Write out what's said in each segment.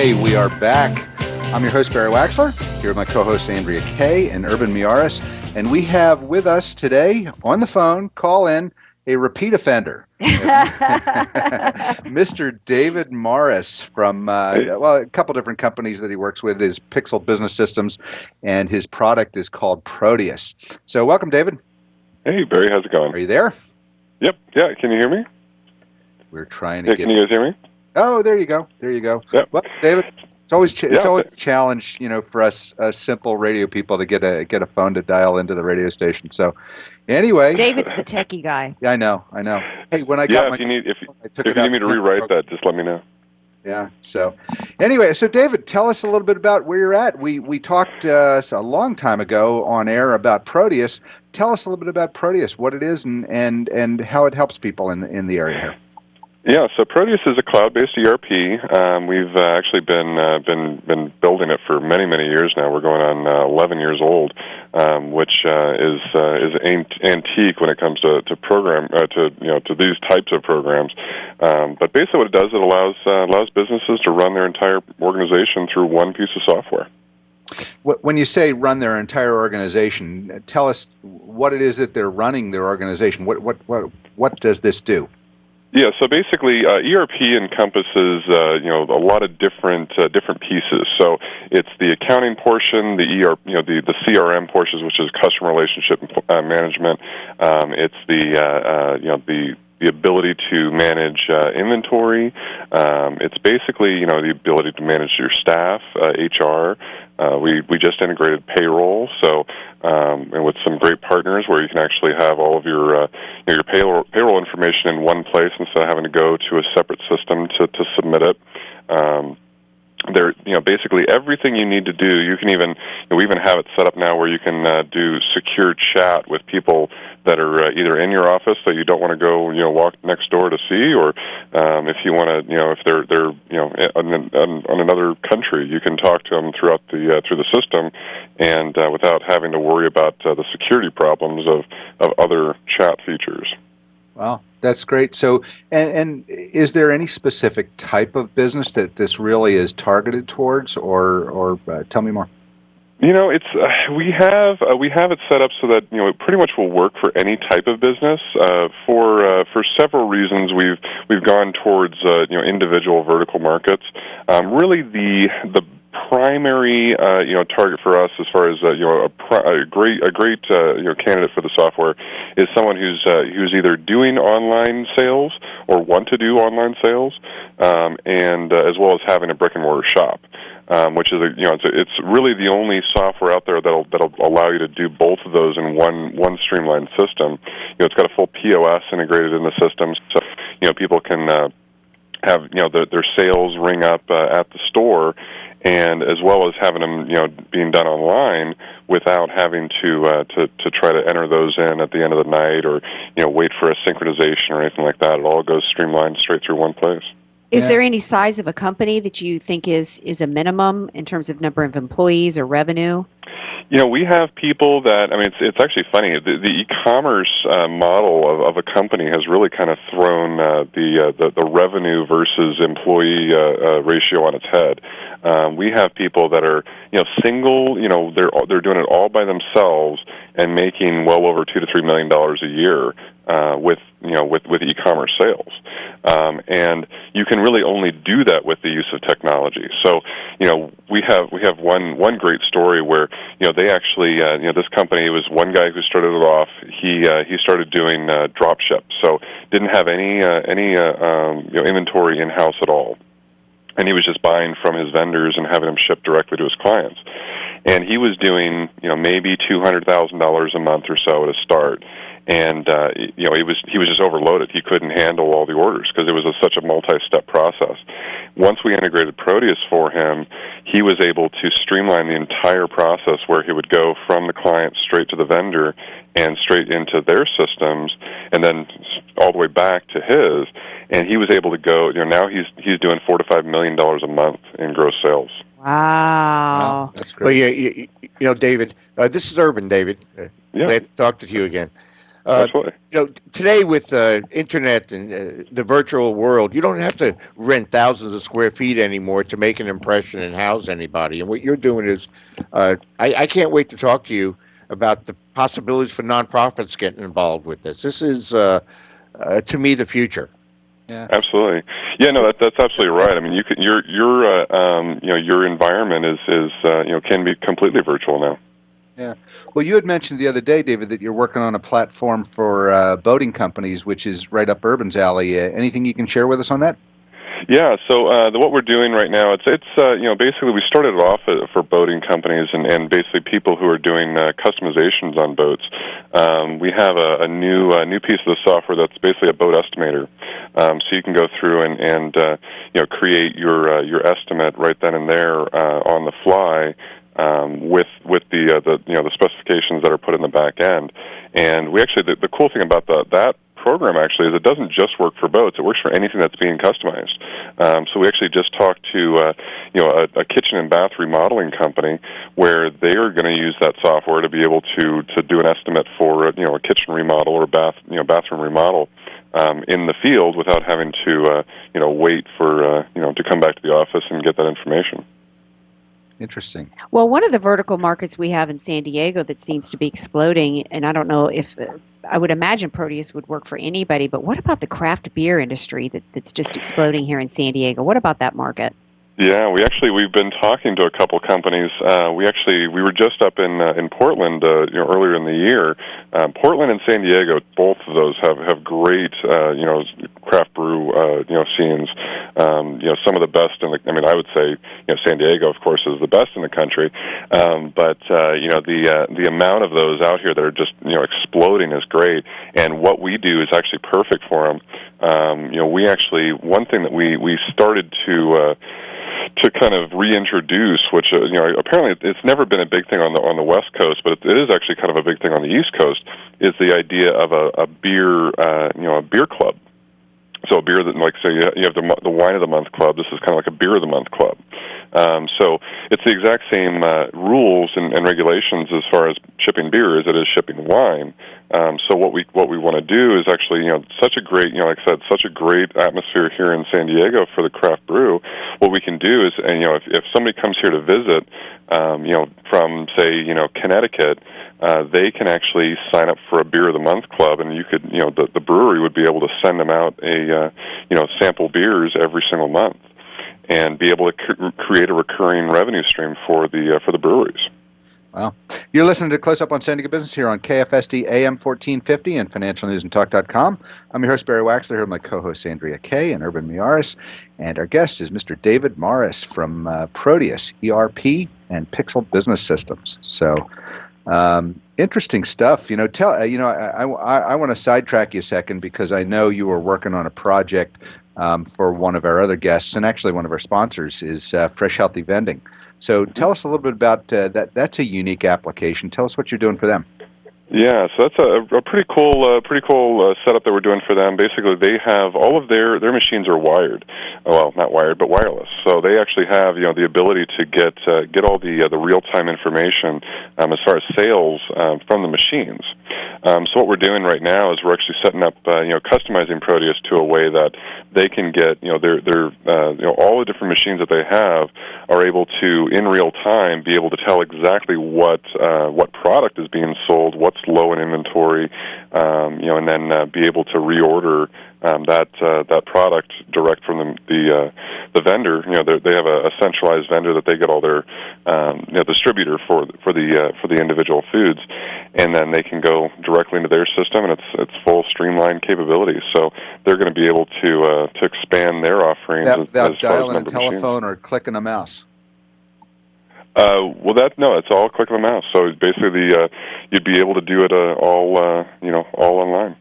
Hey, we are back. I'm your host, Barry Waxler, here with my co-host, Andrea Kay and Urban Miaris. And we have with us today, on the phone, call in, a repeat offender, Mr. David Morris from, a couple different companies that he works with, his Pixel Business Systems, and his product is called Proteus. So welcome, David. Hey, Barry, how's it going? Are you there? Yep, yeah, can you hear me? We're trying to get... Can you guys hear me? Oh, there you go. Yep. Well, David, it's always a challenge, for us simple radio people to get a phone to dial into the radio station. So, anyway, David's the techie guy. Yeah, I know. Hey, when I got if you need me to rewrite that, just let me know. Yeah. So, anyway, David, tell us a little bit about where you're at. We talked a long time ago on air about Proteus. Tell us a little bit about Proteus, what it is, and how it helps people in the area here. Yeah, so Proteus is a cloud-based ERP. We've actually been building it for many years now. We're going on 11 years old, which is antique when it comes to these types of programs. But basically, what it does, it allows businesses to run their entire organization through one piece of software. When you say run their entire organization, tell us what it is that they're running their organization. What does this do? Yeah, so basically, ERP encompasses a lot of different pieces. So it's the accounting portion, the CRM portions, which is customer relationship management. It's the ability to manage inventory. It's basically the ability to manage your staff, HR. We just integrated payroll, and with some great partners where you can actually have all of your payroll information in one place instead of having to go to a separate system to submit it. Basically everything you need to do. You can we even have it set up now where you can do secure chat with people that are either in your office that you don't want to go walk next door to see, or if you want to if they're on another country, you can talk to them through the system, and without having to worry about the security problems of other chat features. Wow, that's great. So, and is there any specific type of business that this really is targeted towards, or tell me more? It's we have it set up so that it pretty much will work for any type of business. For several reasons, we've gone towards individual vertical markets. Really, the primary target for us, as far as a great candidate for the software, is someone who's either doing online sales or want to do online sales, and as well as having a brick and mortar shop, which is it's really the only software out there that'll allow you to do both of those in one streamlined system. It's got a full POS integrated in the system, so people can have their sales ring up at the store, and as well as having them being done online without having to try to enter those in at the end of the night, or wait for a synchronization or anything like that. It all goes streamlined straight through one place. Is there any size of a company that you think is a minimum in terms of number of employees or revenue? We have people that, it's actually funny. The e-commerce model of a company has really kind of thrown the revenue versus employee ratio on its head. We have people that are single. They're doing it all by themselves and making well over $2 to $3 million a year with e-commerce sales, and you can really only do that with the use of technology. So we have one great story where they actually this company, was one guy who started it off. He started doing drop ship, so didn't have any inventory in house at all, and he was just buying from his vendors and having them shipped directly to his clients. And he was doing maybe $200,000 a month or so at a start. And he was just overloaded. He couldn't handle all the orders because it was such a multi-step process. Once we integrated Proteus for him, he was able to streamline the entire process, where he would go from the client straight to the vendor and straight into their systems, and then all the way back to his. And he was able to go. Now he's doing $4 to $5 million a month in gross sales. Wow, that's great. Well, David, this is Urban. David, Yeah. glad to talk to you again. Absolutely. Today with internet and the virtual world, you don't have to rent thousands of square feet anymore to make an impression and house anybody. And what you're doing is, I can't wait to talk to you about the possibilities for nonprofits getting involved with this. This is, to me, the future. Yeah. Absolutely. Yeah, no, that's absolutely right. I mean, your environment is can be completely virtual now. Yeah. Well, you had mentioned the other day, David, that you're working on a platform for boating companies, which is right up Urban's alley. Anything you can share with us on that? Yeah, so what we're doing right now, it's basically we started it off for boating companies and basically people who are doing customizations on boats. We have a new piece of the software that's basically a boat estimator. So you can go through and create your estimate right then and there on the fly. With the specifications that are put in the back end, and we actually the cool thing about that program actually is it doesn't just work for boats; it works for anything that's being customized. So we actually just talked to a kitchen and bath remodeling company where they are going to use that software to be able to do an estimate for a kitchen remodel or bathroom remodel. In the field without having to wait for to come back to the office and get that information. Interesting. Well, one of the vertical markets we have in San Diego that seems to be exploding, and I don't know if I would imagine Proteus would work for anybody, but what about the craft beer industry that's just exploding here in San Diego? What about that market? Yeah, we've been talking to a couple companies. We were just up in Portland earlier in the year. Portland and San Diego, both of those have great craft brew scenes. Some of the best I would say San Diego, of course, is the best in the country. But the amount of those out here that are just exploding is great. And what we do is actually perfect for them. We actually one thing that we started to kind of reintroduce, which apparently it's never been a big thing on the West Coast, but it is actually kind of a big thing on the East Coast, is the idea of a beer a beer club. So a beer that, like, say, you have the Wine of the Month Club. This is kind of like a Beer of the Month Club. So it's the exact same rules and regulations as far as shipping beer as it is shipping wine. So what we want to do is actually, such a great, like I said, such a great atmosphere here in San Diego for the craft brew. What we can do is, and if somebody comes here to visit, from say, Connecticut, they can actually sign up for a Beer of the Month Club, and you could, the brewery would be able to send them out sample beers every single month, and be able to create a recurring revenue stream for the breweries. Wow. You're listening to Close Up on San Diego Business here on KFSD AM 1450 and financialnewsandtalk.com. I'm your host, Barry Waxler, here with my co-hosts Andrea Kay and Urban Miyares. And our guest is Mr. David Morris from Proteus, ERP and Pixel Business Systems. So, interesting stuff. I want to sidetrack you a second because I know you were working on a project for one of our other guests, and actually one of our sponsors is Fresh Healthy Vending. So tell us a little bit about that. That's a unique application. Tell us what you're doing for them. Yeah, so that's a pretty cool setup that we're doing for them. Basically, they have all of their machines are wired, well, not wired, but wireless. So they actually have the ability to get all the real time information as far as sales from the machines. So what we're doing right now is we're actually setting up customizing Proteus to a way that they can get their all the different machines that they have are able to in real time be able to tell exactly what product is being sold, what's low in inventory, and then be able to reorder that product direct from the vendor. They have a centralized vendor that they get all their distributor for the individual foods, and then they can go directly into their system, and it's full streamlined capabilities. So they're going to be able to expand their offerings without dialing a telephone or clicking a mouse. It's all click of a mouse. So basically, you'd be able to do it all online.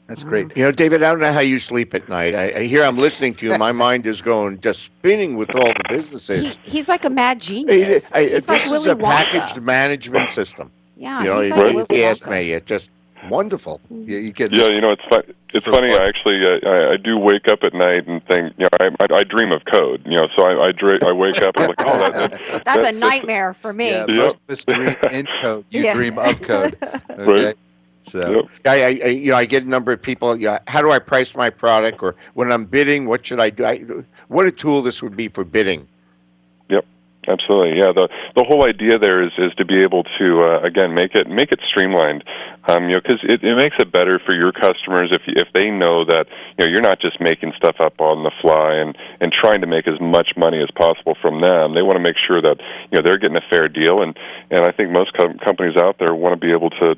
That's great. David, I don't know how you sleep at night. I'm listening to you. My mind is going just spinning with all the businesses. He's like a mad genius. This like is a packaged management system. Yeah, it's me. It's just wonderful. Yeah, you get. Yeah, it's funny. I actually I do wake up at night and think. I dream of code. So I wake up and like, that's a nightmare for me. Yeah, most of us dream in code. You dream of code. Okay. Right. So I get a number of people. How do I price my product? Or when I'm bidding, what should I do? What a tool this would be for bidding. Yep. Absolutely, yeah. The whole idea there is to be able to again make it streamlined, because it makes it better for your customers if they know that you're not just making stuff up on the fly and trying to make as much money as possible from them. They want to make sure that they're getting a fair deal, and I think most companies out there want to be able to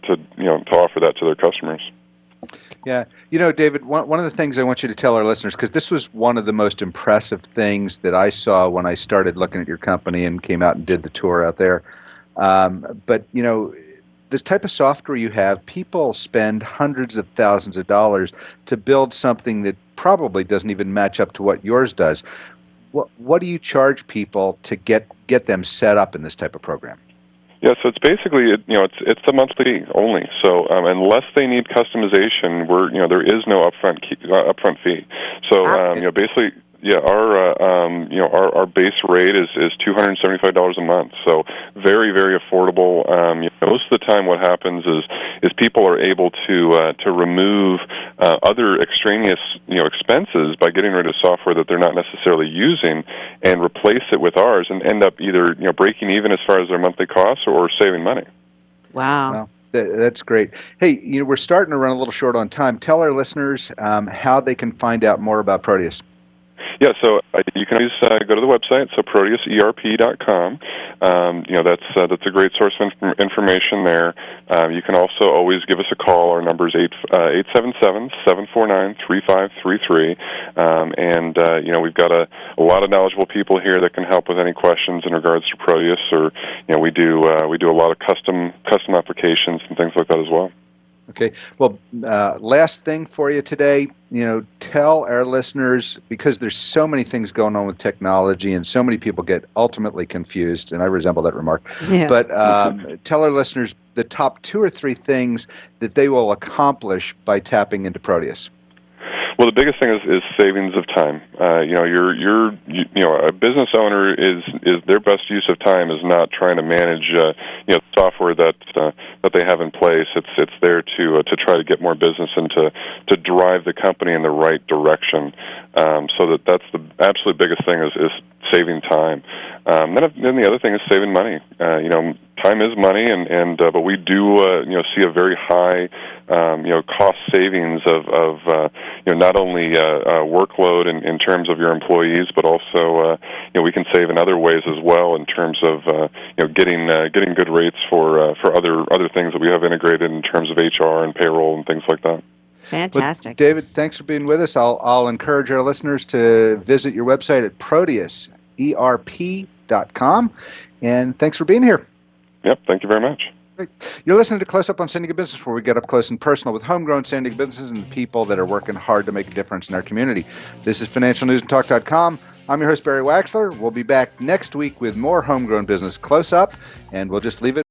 offer that to their customers. Yeah. David, one of the things I want you to tell our listeners, because this was one of the most impressive things that I saw when I started looking at your company and came out and did the tour out there. But this type of software you have, people spend hundreds of thousands of dollars to build something that probably doesn't even match up to what yours does. What do you charge people to get them set up in this type of program? Yeah, so it's basically it's a monthly fee only. So unless they need customization, there is no upfront fee. So basically. Yeah, our base rate is $275 a month, so very, very affordable. Most of the time, what happens is people are able to remove other extraneous expenses by getting rid of software that they're not necessarily using and replace it with ours, and end up either breaking even as far as their monthly costs or saving money. Wow. Well, that's great. Hey, we're starting to run a little short on time. Tell our listeners how they can find out more about Proteus. Yeah, so you can always go to the website, so ProteusERP.com. That's a great source of information there. You can also always give us a call. Our number is 877-749-3533. We've got a lot of knowledgeable people here that can help with any questions in regards to Proteus, or we do a lot of custom applications and things like that as well. Okay. Well, last thing for you today, tell our listeners, because there's so many things going on with technology and so many people get ultimately confused, and I resemble that remark, but tell our listeners the top 2 or 3 things that they will accomplish by tapping into Proteus. Well, the biggest thing is savings of time. A business owner is their best use of time is not trying to manage software that they have in place. It's there to try to get more business and to drive the company in the right direction. So that's the absolute biggest thing is saving time. Then the other thing is saving money. Time is money, but we do see a very high cost savings of not only workload in terms of your employees, but also we can save in other ways as well in terms of getting good rates for other things that we have integrated in terms of HR and payroll and things like that. Fantastic. But David, thanks for being with us. I'll encourage our listeners to visit your website at ProteusERP.com, and thanks for being here. Yep, thank you very much. Great. You're listening to Close Up on San Diego Business, where we get up close and personal with homegrown San Diego businesses and the people that are working hard to make a difference in our community. This is FinancialNewsAndTalk.com. I'm your host, Barry Waxler. We'll be back next week with more homegrown business Close Up, and we'll just leave it